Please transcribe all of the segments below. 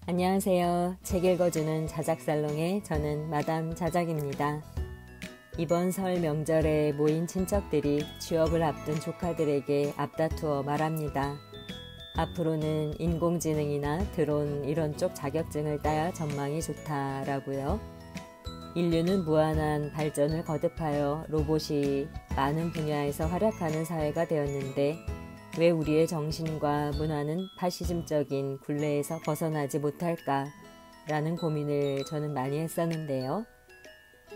안녕하세요. 책 읽어주는 자작살롱의 저는 마담 자작입니다. 이번 설 명절에 모인 친척들이 취업을 앞둔 조카들에게 앞다투어 말합니다. 앞으로는 인공지능이나 드론 이런 쪽 자격증을 따야 전망이 좋다라고요. 인류는 무한한 발전을 거듭하여 로봇이 많은 분야에서 활약하는 사회가 되었는데 왜 우리의 정신과 문화는 파시즘적인 굴레에서 벗어나지 못할까? 라는 고민을 저는 많이 했었는데요.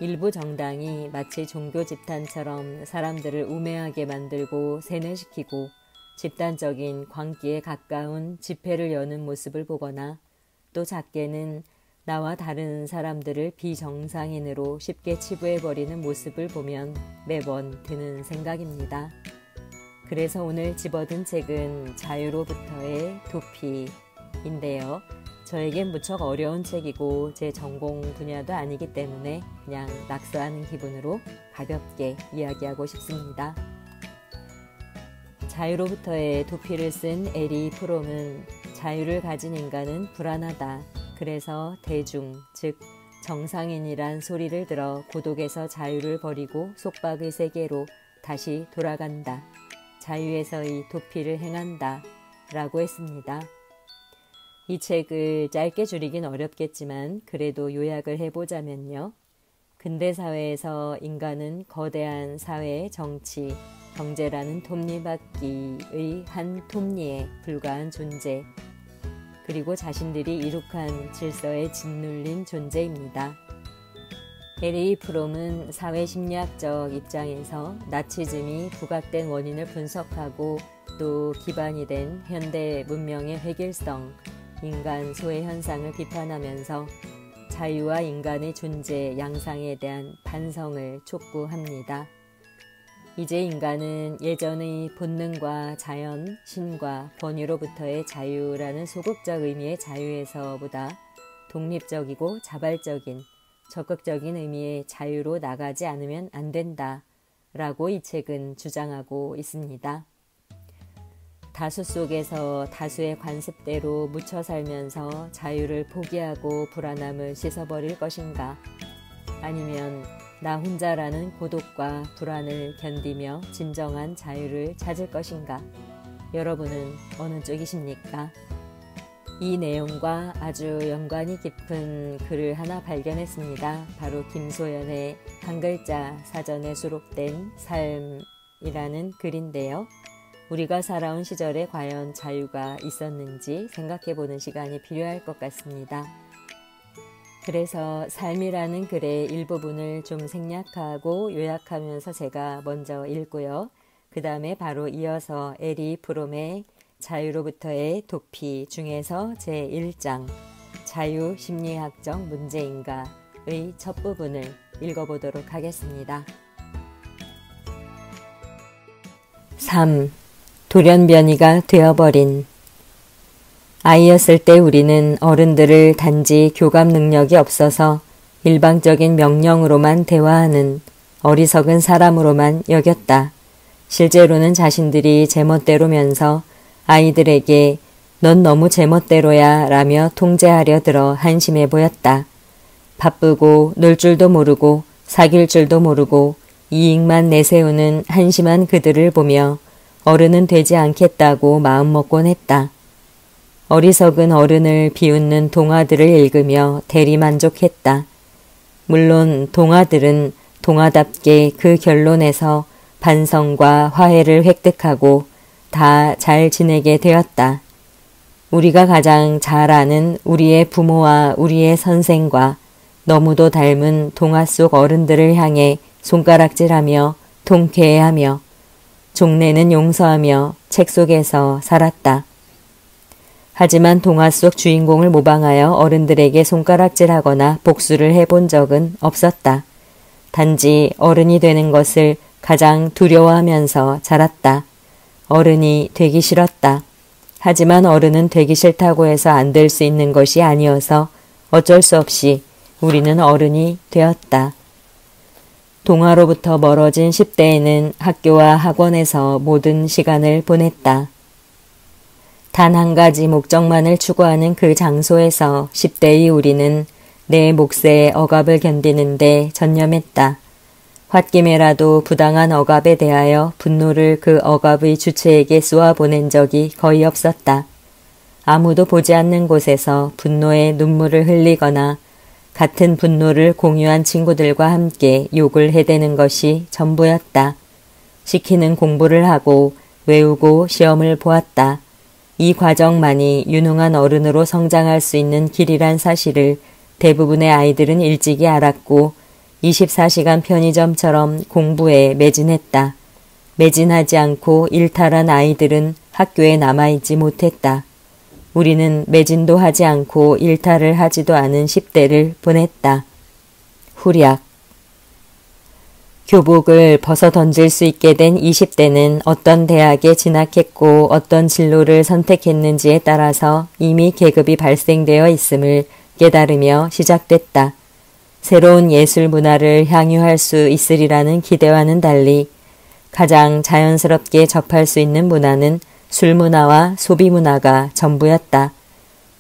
일부 정당이 마치 종교 집단처럼 사람들을 우매하게 만들고 세뇌시키고 집단적인 광기에 가까운 집회를 여는 모습을 보거나 또 작게는 나와 다른 사람들을 비정상인으로 쉽게 치부해버리는 모습을 보면 매번 드는 생각입니다. 그래서 오늘 집어든 책은 자유로부터의 도피인데요. 저에겐 무척 어려운 책이고 제 전공 분야도 아니기 때문에 그냥 낙서하는 기분으로 가볍게 이야기하고 싶습니다. 자유로부터의 도피를 쓴 에리 프롬은 자유를 가진 인간은 불안하다. 그래서 대중, 즉 정상인이란 소리를 들어 고독에서 자유를 버리고 속박의 세계로 다시 돌아간다. 자유에서의 도피를 행한다 라고 했습니다. 이 책을 짧게 줄이긴 어렵겠지만 그래도 요약을 해보자면요. 근대사회에서 인간은 거대한 사회, 정치, 경제라는 톱니바퀴의 한 톱니에 불과한 존재, 그리고 자신들이 이룩한 질서에 짓눌린 존재입니다. 에리 프롬은 사회심리학적 입장에서 나치즘이 부각된 원인을 분석하고 또 기반이 된 현대 문명의 획일성, 인간 소외 현상을 비판하면서 자유와 인간의 존재 양상에 대한 반성을 촉구합니다. 이제 인간은 예전의 본능과 자연, 신과 권위로부터의 자유라는 소극적 의미의 자유에서보다 독립적이고 자발적인 적극적인 의미의 자유로 나가지 않으면 안 된다 라고 이 책은 주장하고 있습니다. 다수 속에서 다수의 관습대로 묻혀 살면서 자유를 포기하고 불안함을 씻어버릴 것인가, 아니면 나 혼자라는 고독과 불안을 견디며 진정한 자유를 찾을 것인가, 여러분은 어느 쪽이십니까? 이 내용과 아주 연관이 깊은 글을 하나 발견했습니다. 바로 김소연의 한 글자 사전에 수록된 삶이라는 글인데요. 우리가 살아온 시절에 과연 자유가 있었는지 생각해보는 시간이 필요할 것 같습니다. 그래서 삶이라는 글의 일부분을 좀 생략하고 요약하면서 제가 먼저 읽고요. 그 다음에 바로 이어서 에리 프롬의 자유로부터의 도피 중에서 제1장 자유심리학적 문제인가의 첫 부분을 읽어보도록 하겠습니다. 3. 돌연변이가 되어버린. 아이였을 때 우리는 어른들을 단지 교감 능력이 없어서 일방적인 명령으로만 대화하는 어리석은 사람으로만 여겼다. 실제로는 자신들이 제멋대로면서 아이들에게 넌 너무 제멋대로야 라며 통제하려 들어 한심해 보였다. 바쁘고 놀 줄도 모르고 사귈 줄도 모르고 이익만 내세우는 한심한 그들을 보며 어른은 되지 않겠다고 마음먹곤 했다. 어리석은 어른을 비웃는 동화들을 읽으며 대리만족했다. 물론 동화들은 동화답게 그 결론에서 반성과 화해를 획득하고 다 잘 지내게 되었다. 우리가 가장 잘 아는 우리의 부모와 우리의 선생과 너무도 닮은 동화 속 어른들을 향해 손가락질하며 통쾌해하며 종래는 용서하며 책 속에서 살았다. 하지만 동화 속 주인공을 모방하여 어른들에게 손가락질하거나 복수를 해본 적은 없었다. 단지 어른이 되는 것을 가장 두려워하면서 자랐다. 어른이 되기 싫었다. 하지만 어른은 되기 싫다고 해서 안 될 수 있는 것이 아니어서 어쩔 수 없이 우리는 어른이 되었다. 동화로부터 멀어진 10대에는 학교와 학원에서 모든 시간을 보냈다. 단 한 가지 목적만을 추구하는 그 장소에서 10대의 우리는 내 몫의 억압을 견디는데 전념했다. 홧김에라도 부당한 억압에 대하여 분노를 그 억압의 주체에게 쏘아보낸 적이 거의 없었다. 아무도 보지 않는 곳에서 분노의 눈물을 흘리거나 같은 분노를 공유한 친구들과 함께 욕을 해대는 것이 전부였다. 시키는 공부를 하고 외우고 시험을 보았다. 이 과정만이 유능한 어른으로 성장할 수 있는 길이란 사실을 대부분의 아이들은 일찍이 알았고 24시간 편의점처럼 공부에 매진했다. 매진하지 않고 일탈한 아이들은 학교에 남아있지 못했다. 우리는 매진도 하지 않고 일탈을 하지도 않은 10대를 보냈다. 후략. 교복을 벗어 던질 수 있게 된 20대는 어떤 대학에 진학했고 어떤 진로를 선택했는지에 따라서 이미 계급이 발생되어 있음을 깨달으며 시작됐다. 새로운 예술 문화를 향유할 수 있으리라는 기대와는 달리 가장 자연스럽게 접할 수 있는 문화는 술 문화와 소비 문화가 전부였다.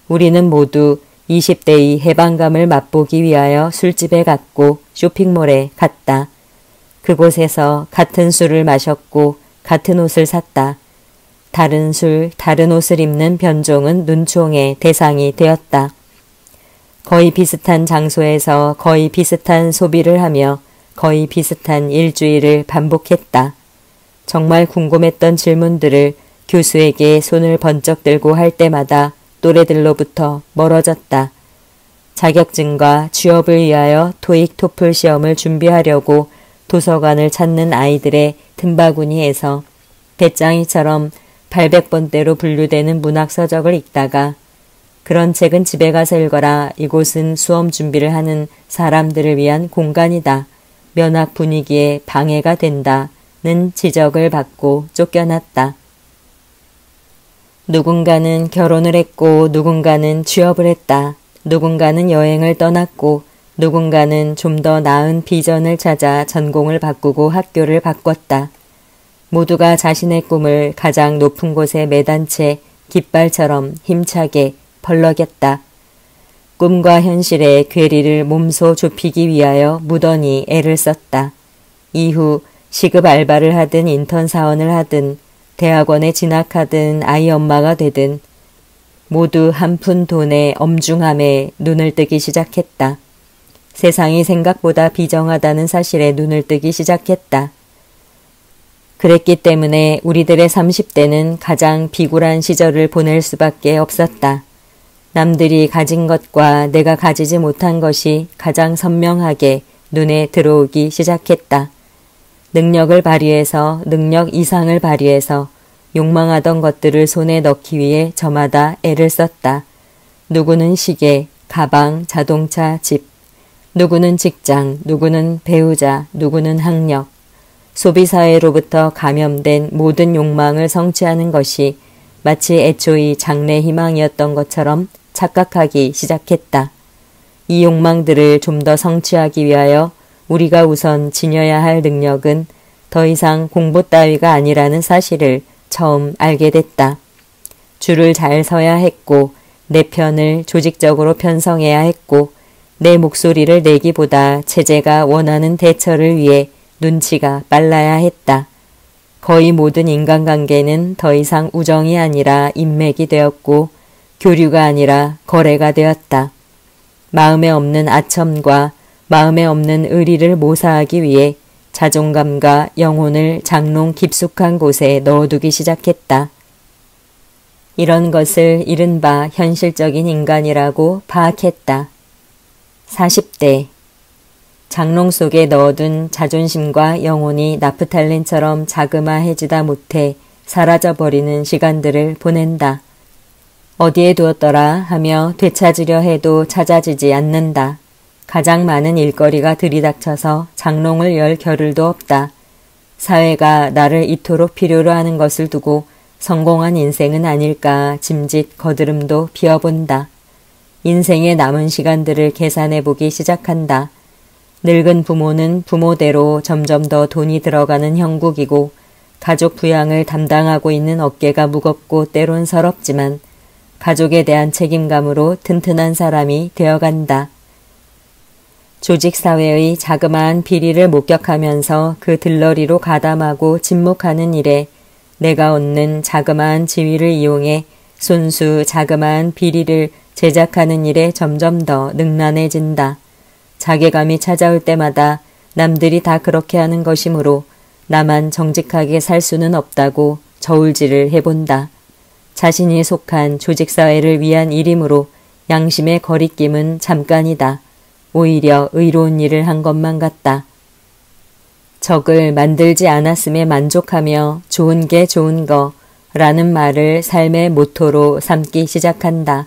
우리는 모두 20대의 해방감을 맛보기 위하여 술집에 갔고 쇼핑몰에 갔다. 그곳에서 같은 술을 마셨고 같은 옷을 샀다. 다른 술, 다른 옷을 입는 변종은 눈총의 대상이 되었다. 거의 비슷한 장소에서 거의 비슷한 소비를 하며 거의 비슷한 일주일을 반복했다. 정말 궁금했던 질문들을 교수에게 손을 번쩍 들고 할 때마다 또래들로부터 멀어졌다. 자격증과 취업을 위하여 토익 토플 시험을 준비하려고 도서관을 찾는 아이들의 틈바구니에서 배짱이처럼 800번대로 분류되는 문학서적을 읽다가 그런 책은 집에 가서 읽어라. 이곳은 수험 준비를 하는 사람들을 위한 공간이다. 면학 분위기에 방해가 된다는 지적을 받고 쫓겨났다. 누군가는 결혼을 했고 누군가는 취업을 했다. 누군가는 여행을 떠났고 누군가는 좀 더 나은 비전을 찾아 전공을 바꾸고 학교를 바꿨다. 모두가 자신의 꿈을 가장 높은 곳에 매단 채 깃발처럼 힘차게 펄럭였다. 꿈과 현실의 괴리를 몸소 좁히기 위하여 무던히 애를 썼다. 이후 시급 알바를 하든 인턴 사원을 하든 대학원에 진학하든 아이 엄마가 되든 모두 한 푼 돈의 엄중함에 눈을 뜨기 시작했다. 세상이 생각보다 비정하다는 사실에 눈을 뜨기 시작했다. 그랬기 때문에 우리들의 30대는 가장 비굴한 시절을 보낼 수밖에 없었다. 남들이 가진 것과 내가 가지지 못한 것이 가장 선명하게 눈에 들어오기 시작했다. 능력을 발휘해서 능력 이상을 발휘해서 욕망하던 것들을 손에 넣기 위해 저마다 애를 썼다. 누구는 시계, 가방, 자동차, 집, 누구는 직장, 누구는 배우자, 누구는 학력. 소비사회로부터 감염된 모든 욕망을 성취하는 것이 마치 애초의 장래 희망이었던 것처럼 착각하기 시작했다. 이 욕망들을 좀 더 성취하기 위하여 우리가 우선 지녀야 할 능력은 더 이상 공부 따위가 아니라는 사실을 처음 알게 됐다. 줄을 잘 서야 했고 내 편을 조직적으로 편성해야 했고 내 목소리를 내기보다 체제가 원하는 대처를 위해 눈치가 빨라야 했다. 거의 모든 인간관계는 더 이상 우정이 아니라 인맥이 되었고 교류가 아니라 거래가 되었다. 마음에 없는 아첨과 마음에 없는 의리를 모사하기 위해 자존감과 영혼을 장롱 깊숙한 곳에 넣어두기 시작했다. 이런 것을 이른바 현실적인 인간이라고 파악했다. 40대 장롱 속에 넣어둔 자존심과 영혼이 나프탈린처럼 자그마해지다 못해 사라져버리는 시간들을 보낸다. 어디에 두었더라 하며 되찾으려 해도 찾아지지 않는다. 가장 많은 일거리가 들이닥쳐서 장롱을 열 겨를도 없다. 사회가 나를 이토록 필요로 하는 것을 두고 성공한 인생은 아닐까 짐짓 거드름도 피어본다. 인생의 남은 시간들을 계산해보기 시작한다. 늙은 부모는 부모대로 점점 더 돈이 들어가는 형국이고 가족 부양을 담당하고 있는 어깨가 무겁고 때론 서럽지만 가족에 대한 책임감으로 튼튼한 사람이 되어간다. 조직사회의 자그마한 비리를 목격하면서 그 들러리로 가담하고 침묵하는 일에 내가 얻는 자그마한 지위를 이용해 손수 자그마한 비리를 제작하는 일에 점점 더 능란해진다. 자괴감이 찾아올 때마다 남들이 다 그렇게 하는 것이므로 나만 정직하게 살 수는 없다고 저울질을 해본다. 자신이 속한 조직사회를 위한 일이므로 양심의 거리낌은 잠깐이다. 오히려 의로운 일을 한 것만 같다. 적을 만들지 않았음에 만족하며 좋은 게 좋은 거라는 말을 삶의 모토로 삼기 시작한다.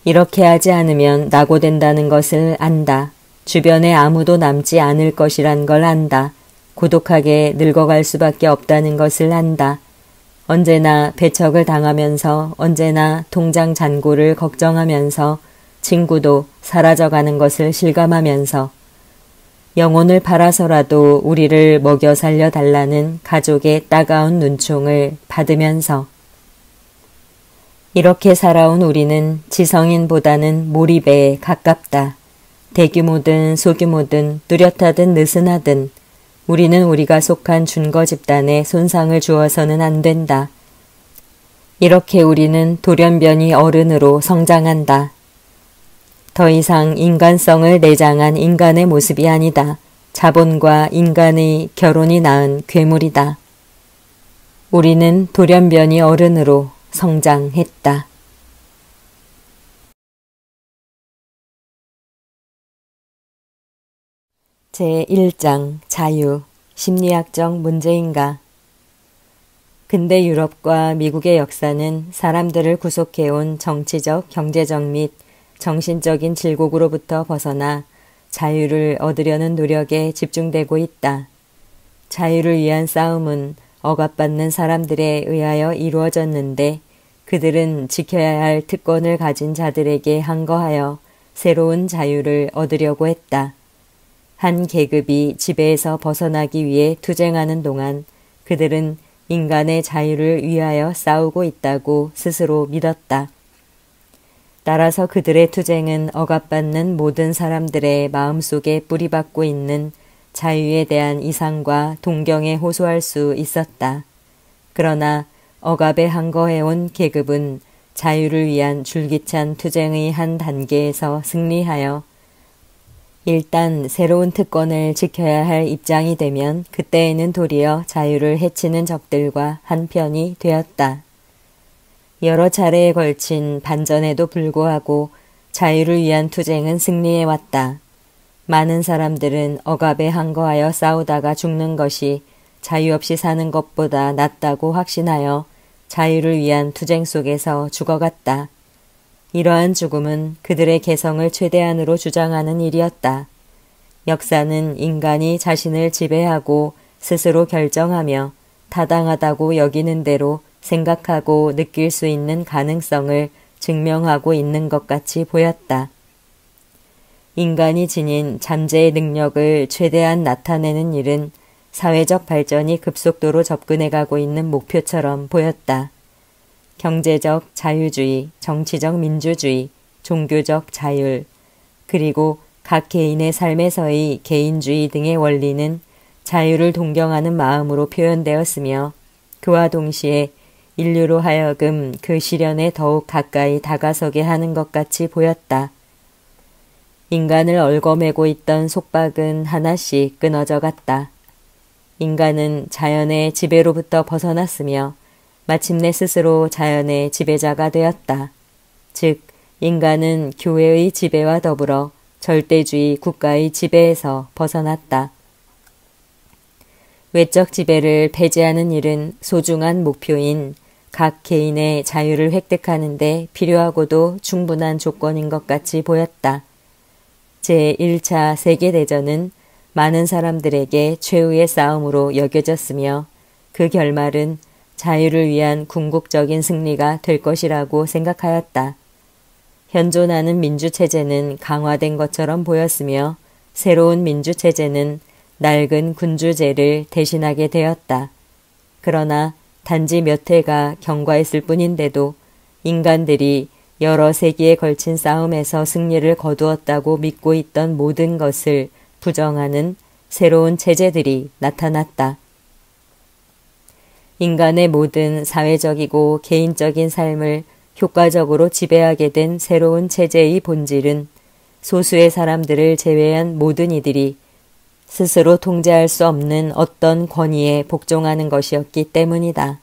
이렇게 하지 않으면 낙오된다는 것을 안다. 주변에 아무도 남지 않을 것이란 걸 안다. 고독하게 늙어갈 수밖에 없다는 것을 안다. 언제나 배척을 당하면서 언제나 통장 잔고를 걱정하면서 친구도 사라져가는 것을 실감하면서 영혼을 팔아서라도 우리를 먹여 살려달라는 가족의 따가운 눈총을 받으면서 이렇게 살아온 우리는 지성인보다는 몰입에 가깝다. 대규모든 소규모든 뚜렷하든 느슨하든 우리는 우리가 속한 준거 집단에 손상을 주어서는 안 된다. 이렇게 우리는 돌연변이 어른으로 성장한다. 더 이상 인간성을 내장한 인간의 모습이 아니다. 자본과 인간의 결혼이 낳은 괴물이다. 우리는 돌연변이 어른으로 성장했다. 제1장 자유, 심리학적 문제인가. 근대 유럽과 미국의 역사는 사람들을 구속해온 정치적, 경제적 및 정신적인 질곡으로부터 벗어나 자유를 얻으려는 노력에 집중되고 있다. 자유를 위한 싸움은 억압받는 사람들에 의하여 이루어졌는데 그들은 지켜야 할 특권을 가진 자들에게 항거하여 새로운 자유를 얻으려고 했다. 한 계급이 지배에서 벗어나기 위해 투쟁하는 동안 그들은 인간의 자유를 위하여 싸우고 있다고 스스로 믿었다. 따라서 그들의 투쟁은 억압받는 모든 사람들의 마음속에 뿌리박고 있는 자유에 대한 이상과 동경에 호소할 수 있었다. 그러나 억압에 항거해온 계급은 자유를 위한 줄기찬 투쟁의 한 단계에서 승리하여 일단 새로운 특권을 지켜야 할 입장이 되면 그때에는 도리어 자유를 해치는 적들과 한편이 되었다. 여러 차례에 걸친 반전에도 불구하고 자유를 위한 투쟁은 승리해왔다. 많은 사람들은 억압에 항거하여 싸우다가 죽는 것이 자유 없이 사는 것보다 낫다고 확신하여 자유를 위한 투쟁 속에서 죽어갔다. 이러한 죽음은 그들의 개성을 최대한으로 주장하는 일이었다. 역사는 인간이 자신을 지배하고 스스로 결정하며 타당하다고 여기는 대로 생각하고 느낄 수 있는 가능성을 증명하고 있는 것 같이 보였다. 인간이 지닌 잠재의 능력을 최대한 나타내는 일은 사회적 발전이 급속도로 접근해가고 있는 목표처럼 보였다. 경제적 자유주의, 정치적 민주주의, 종교적 자율, 그리고 각 개인의 삶에서의 개인주의 등의 원리는 자유를 동경하는 마음으로 표현되었으며 그와 동시에 인류로 하여금 그 실현에 더욱 가까이 다가서게 하는 것 같이 보였다. 인간을 얽어매고 있던 속박은 하나씩 끊어져 갔다. 인간은 자연의 지배로부터 벗어났으며 마침내 스스로 자연의 지배자가 되었다. 즉, 인간은 교회의 지배와 더불어 절대주의 국가의 지배에서 벗어났다. 외적 지배를 폐지하는 일은 소중한 목표인 각 개인의 자유를 획득하는 데 필요하고도 충분한 조건인 것 같이 보였다. 제1차 세계대전은 많은 사람들에게 최후의 싸움으로 여겨졌으며 그 결말은 자유를 위한 궁극적인 승리가 될 것이라고 생각하였다. 현존하는 민주체제는 강화된 것처럼 보였으며 새로운 민주체제는 낡은 군주제를 대신하게 되었다. 그러나 단지 몇 해가 경과했을 뿐인데도 인간들이 여러 세기에 걸친 싸움에서 승리를 거두었다고 믿고 있던 모든 것을 부정하는 새로운 체제들이 나타났다. 인간의 모든 사회적이고 개인적인 삶을 효과적으로 지배하게 된 새로운 체제의 본질은 소수의 사람들을 제외한 모든 이들이 스스로 통제할 수 없는 어떤 권위에 복종하는 것이었기 때문이다.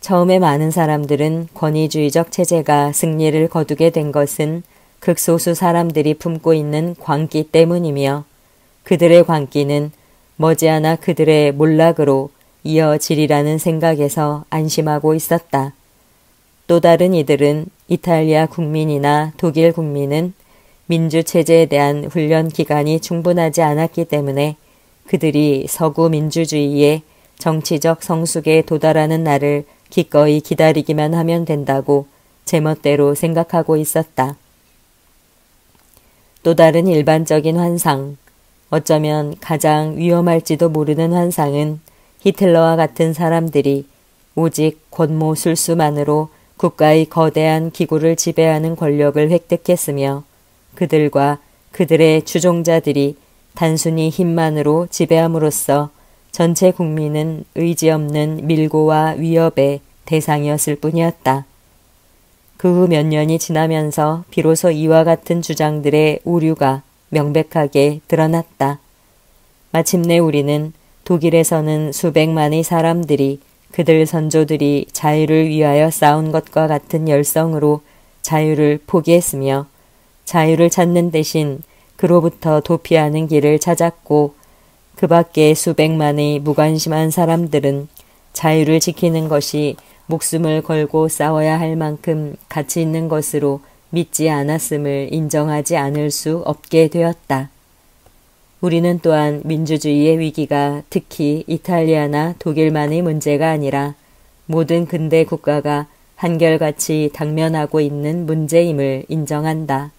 처음에 많은 사람들은 권위주의적 체제가 승리를 거두게 된 것은 극소수 사람들이 품고 있는 광기 때문이며 그들의 광기는 머지않아 그들의 몰락으로 이어지리라는 생각에서 안심하고 있었다. 또 다른 이들은 이탈리아 국민이나 독일 국민은 민주체제에 대한 훈련 기간이 충분하지 않았기 때문에 그들이 서구 민주주의의 정치적 성숙에 도달하는 날을 기꺼이 기다리기만 하면 된다고 제멋대로 생각하고 있었다. 또 다른 일반적인 환상, 어쩌면 가장 위험할지도 모르는 환상은 히틀러와 같은 사람들이 오직 권모술수만으로 국가의 거대한 기구를 지배하는 권력을 획득했으며 그들과 그들의 추종자들이 단순히 힘만으로 지배함으로써 전체 국민은 의지 없는 밀고와 위협의 대상이었을 뿐이었다. 그 후 몇 년이 지나면서 비로소 이와 같은 주장들의 오류가 명백하게 드러났다. 마침내 우리는 독일에서는 수백만의 사람들이 그들 선조들이 자유를 위하여 싸운 것과 같은 열성으로 자유를 포기했으며 자유를 찾는 대신 그로부터 도피하는 길을 찾았고 그 밖에 수백만의 무관심한 사람들은 자유를 지키는 것이 목숨을 걸고 싸워야 할 만큼 가치 있는 것으로 믿지 않았음을 인정하지 않을 수 없게 되었다. 우리는 또한 민주주의의 위기가 특히 이탈리아나 독일만의 문제가 아니라 모든 근대 국가가 한결같이 당면하고 있는 문제임을 인정한다.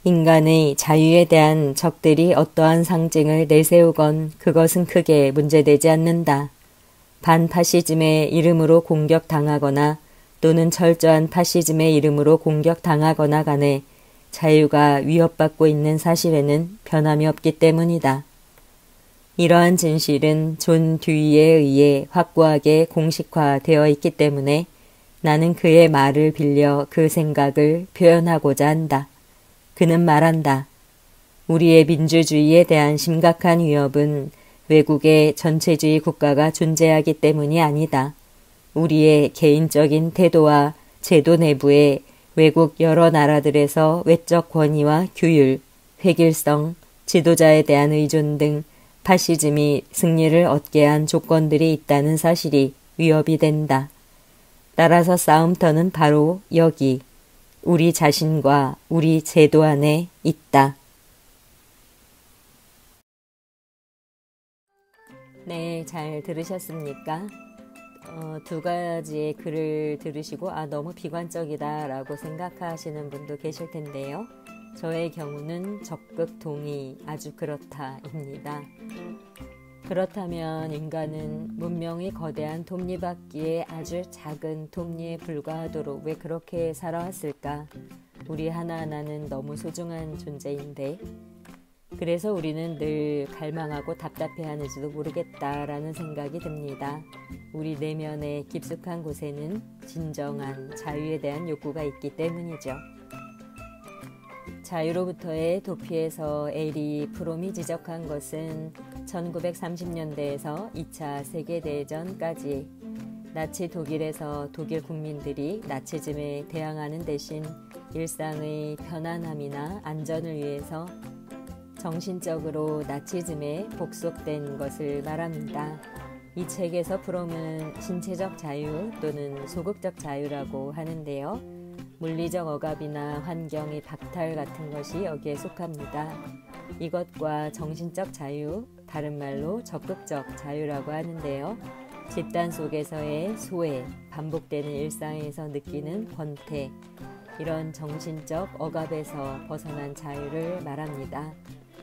인간의 자유에 대한 적들이 어떠한 상징을 내세우건 그것은 크게 문제되지 않는다. 반파시즘의 이름으로 공격당하거나 또는 철저한 파시즘의 이름으로 공격당하거나 간에 자유가 위협받고 있는 사실에는 변함이 없기 때문이다. 이러한 진실은 존 듀이에 의해 확고하게 공식화되어 있기 때문에 나는 그의 말을 빌려 그 생각을 표현하고자 한다. 그는 말한다. 우리의 민주주의에 대한 심각한 위협은 외국의 전체주의 국가가 존재하기 때문이 아니다. 우리의 개인적인 태도와 제도 내부에 외국 여러 나라들에서 외적 권위와 규율, 획일성, 지도자에 대한 의존 등 파시즘이 승리를 얻게 한 조건들이 있다는 사실이 위협이 된다. 따라서 싸움터는 바로 여기, 우리 자신과 우리 제도 안에 있다. 네, 잘 들으셨습니까? 두 가지의 글을 들으시고 너무 비관적이다 라고 생각하시는 분도 계실 텐데요. 저의 경우는 적극 동의, 아주 그렇다입니다. 그렇다면 인간은 문명의 거대한 톱니바퀴에 아주 작은 톱니에 불과하도록 왜 그렇게 살아왔을까? 우리 하나하나는 너무 소중한 존재인데 그래서 우리는 늘 갈망하고 답답해하는지도 모르겠다라는 생각이 듭니다. 우리 내면의 깊숙한 곳에는 진정한 자유에 대한 욕구가 있기 때문이죠. 자유로부터의 도피에서 에리 프롬이 지적한 것은 1930년대에서 2차 세계대전까지 나치 독일에서 독일 국민들이 나치즘에 대항하는 대신 일상의 편안함이나 안전을 위해서 정신적으로 나치즘에 복속된 것을 말합니다. 이 책에서 프롬은 신체적 자유 또는 소극적 자유라고 하는데요. 물리적 억압이나 환경의 박탈 같은 것이 여기에 속합니다. 이것과 정신적 자유, 다른 말로 적극적 자유라고 하는데요. 집단 속에서의 소외, 반복되는 일상에서 느끼는 권태, 이런 정신적 억압에서 벗어난 자유를 말합니다.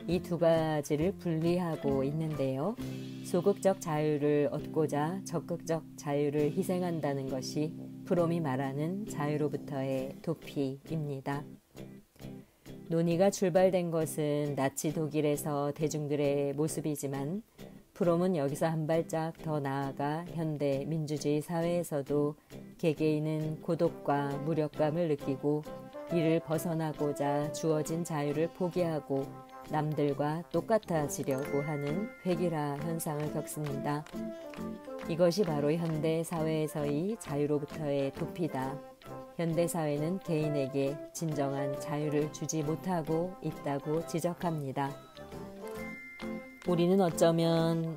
이 두 가지를 분리하고 있는데요. 소극적 자유를 얻고자 적극적 자유를 희생한다는 것이 프롬이 말하는 자유로부터의 도피입니다. 논의가 출발된 것은 나치 독일에서 대중들의 모습이지만 프롬은 여기서 한 발짝 더 나아가 현대 민주주의 사회에서도 개개인은 고독과 무력감을 느끼고 이를 벗어나고자 주어진 자유를 포기하고 남들과 똑같아지려고 하는 회귀라 현상을 겪습니다. 이것이 바로 현대 사회에서의 자유로부터의 도피다. 현대 사회는 개인에게 진정한 자유를 주지 못하고 있다고 지적합니다. 우리는 어쩌면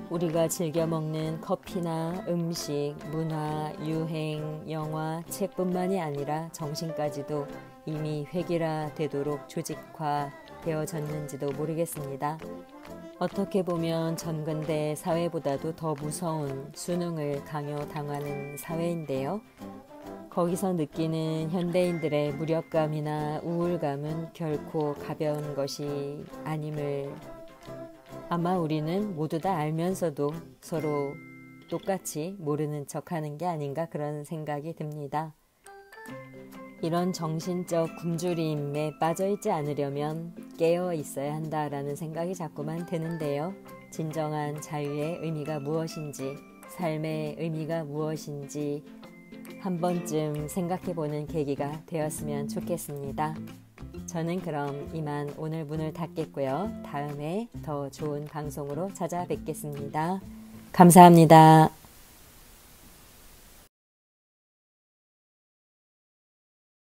우리가 즐겨 먹는 커피나 음식, 문화, 유행, 영화, 책뿐만이 아니라 정신까지도 이미 회귀라 되도록 조직화되어졌는지도 모르겠습니다. 어떻게 보면 전근대 사회보다도 더 무서운 수능을 강요당하는 사회인데요. 거기서 느끼는 현대인들의 무력감이나 우울감은 결코 가벼운 것이 아님을 아마 우리는 모두 다 알면서도 서로 똑같이 모르는 척하는 게 아닌가 그런 생각이 듭니다. 이런 정신적 굶주림에 빠져있지 않으려면 깨어 있어야 한다라는 생각이 자꾸만 드는데요. 진정한 자유의 의미가 무엇인지, 삶의 의미가 무엇인지 한 번쯤 생각해보는 계기가 되었으면 좋겠습니다. 저는 그럼 이만 오늘 문을 닫겠고요. 다음에 더 좋은 방송으로 찾아뵙겠습니다. 감사합니다.